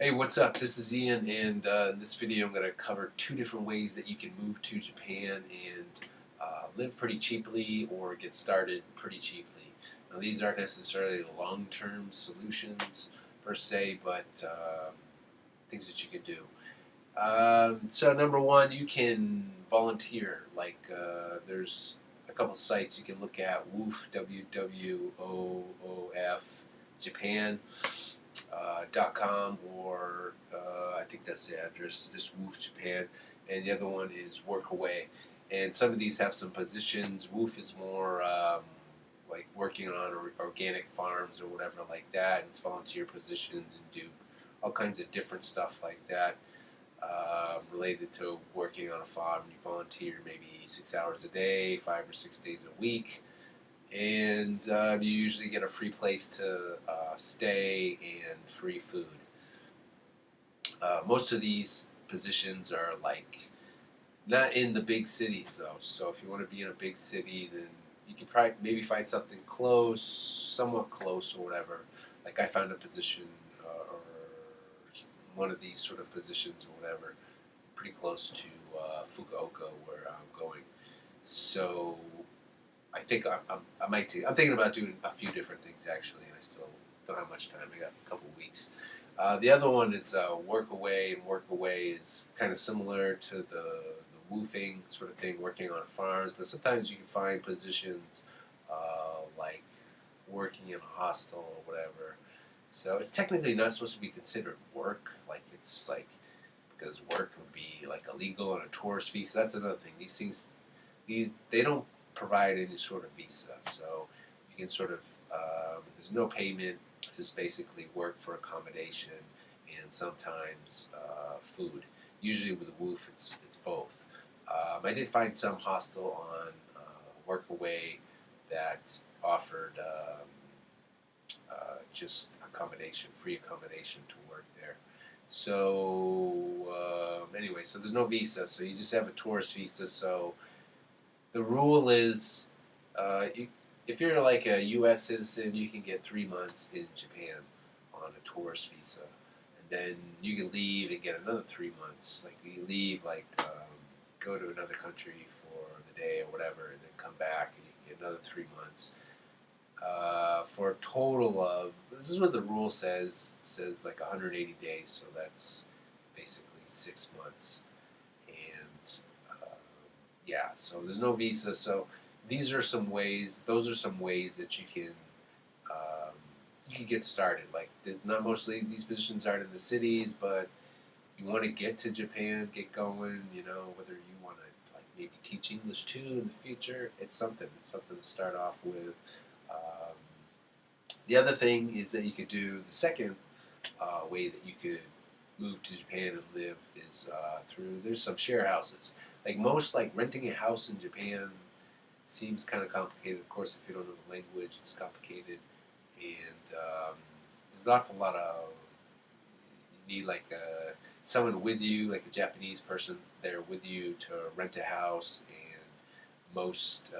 Hey, what's up? This is Ian, and in this video I'm going to cover two different ways that you can move to Japan and live pretty cheaply or get started pretty cheaply. Now, these aren't necessarily long-term solutions per se, but things that you can do. So number one, you can volunteer. There's a couple sites you can look at. WWOOF, WWOOF Japan. .com or I think that's the address, just WWOOF Japan, and the other one is Workaway. And some of these have some positions. WWOOF is more like working on organic farms or whatever like that. And it's volunteer positions and do all kinds of different stuff like that related to working on a farm. You volunteer maybe 6 hours a day, 5 or 6 days a week. And you usually get a free place to stay and free food. Most of these positions are like not in the big cities though. So if you want to be in a big city, then you can probably maybe find something close, somewhat close or whatever. Like I found a position or one of these sort of positions or whatever, pretty close to Fukuoka where I'm going. So I think I might take. I'm thinking about doing a few different things actually, and I still don't have much time. I got a couple of weeks. The other one is Workaway, and Workaway is kind of similar to the woofing sort of thing, working on farms. But sometimes you can find positions like working in a hostel or whatever. So it's technically not supposed to be considered work. Like it's like because work would be like illegal on a tourist visa. That's another thing. These things, they don't provide any sort of visa, so you can sort of there's no payment. It's just basically work for accommodation and sometimes food. Usually with the WWOOF, it's both. I did find some hostel on Workaway that offered just accommodation, free accommodation to work there. So anyway, so there's no visa, so you just have a tourist visa. So the rule is, if you're like a U.S. citizen, you can get 3 months in Japan on a tourist visa, and then you can leave and get another 3 months. Like you leave, go to another country for the day or whatever, and then come back and you can get another 3 months. For a total of, this is what the rule says like 180 days, so that's basically 6 months. And yeah, so there's no visa. So these are some ways. Those are some ways that you can get started. Like not mostly these positions aren't in the cities, but you want to get to Japan, get going. You know, whether you want to like maybe teach English too in the future, it's something. It's something to start off with. The other thing is that you could do the second way that you could move to Japan and live is through, there's some share houses. Like most, like renting a house in Japan seems kind of complicated. Of course, if you don't know the language, it's complicated, and there's an awful lot of, you need like someone with you, like a Japanese person there with you to rent a house, and most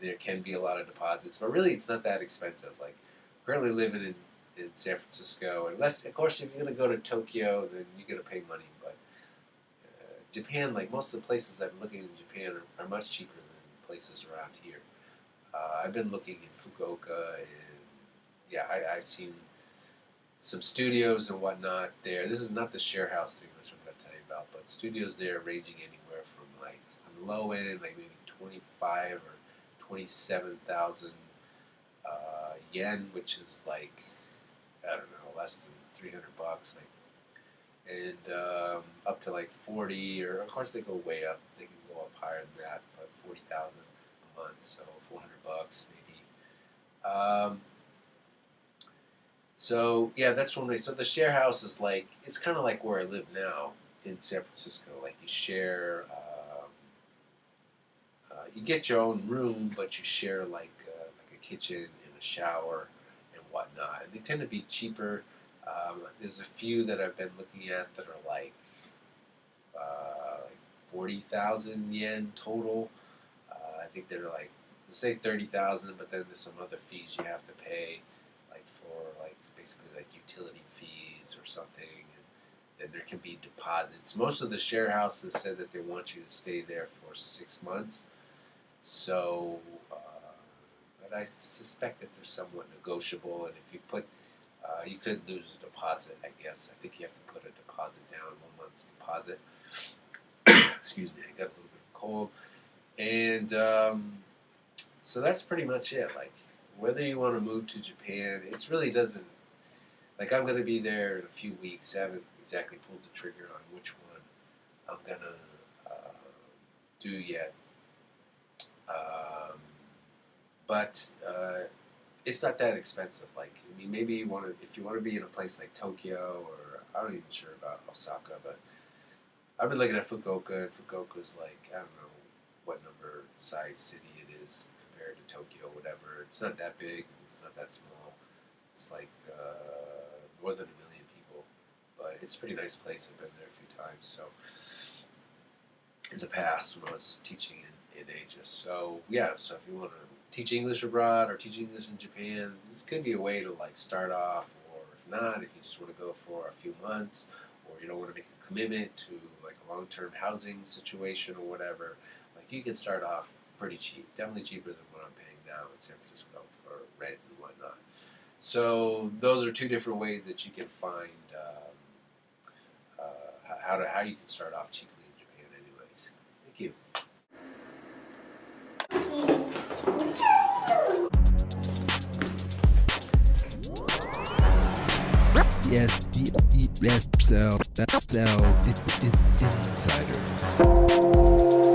there can be a lot of deposits, but really it's not that expensive. Like currently living in San Francisco, unless of course if you're going to go to Tokyo, then you're going to pay money. But Japan, like most of the places I've been looking in Japan are much cheaper than places around here. I've been looking in Fukuoka, and yeah, I've seen some studios and whatnot there. This is not the share house thing, which I'm going to tell you about, but studios there ranging anywhere from like on the low end, like maybe 25 or 27,000 yen, which is like, I don't know, less than $300, like, and up to like 40, or of course they go way up. They can go up higher than that, but 40,000 a month, so $400 maybe. So yeah, that's one way. So the share house is like, it's kind of like where I live now in San Francisco. Like you share. You get your own room, but you share like a kitchen and a shower and whatnot. And they tend to be cheaper. There's a few that I've been looking at that are like 40,000 yen total. I think they're like, let's say 30,000, but then there's some other fees you have to pay, like for like basically like utility fees weeks or something, and there can be deposits. Most of the share houses said that they want you to stay there for 6 months. So, but I suspect that they're somewhat negotiable, and if you put, you could lose a deposit, I guess. I think you have to put a deposit down, 1 month's deposit. Excuse me, I got a little bit of cold. And so that's pretty much it. Like, whether you want to move to Japan, it really doesn't, like, I'm going to be there in a few weeks. I haven't exactly pulled the trigger on which one I'm going to do yet. But it's not that expensive. Like, I mean, maybe you want to, if you want to be in a place like Tokyo, or I'm not even sure about Osaka, but I've been looking at Fukuoka, and Fukuoka's like, I don't know what number size city it is compared to Tokyo, whatever. It's not that big, it's not that small. It's like more than 1 million people, but it's a pretty nice place. I've been there a few times. So in the past, when I was just teaching in Asia. So yeah, so if you want to teach English abroad or teach English in Japan, this could be a way to like start off. Or if not, if you just want to go for a few months, or you don't want to make a commitment to like a long-term housing situation or whatever, like you can start off pretty cheap, definitely cheaper than what I'm paying now in San Francisco for rent and whatnot. So those are two different ways that you can find how you can start off cheaply in Japan. Anyways, thank you. Yes, sell, insider.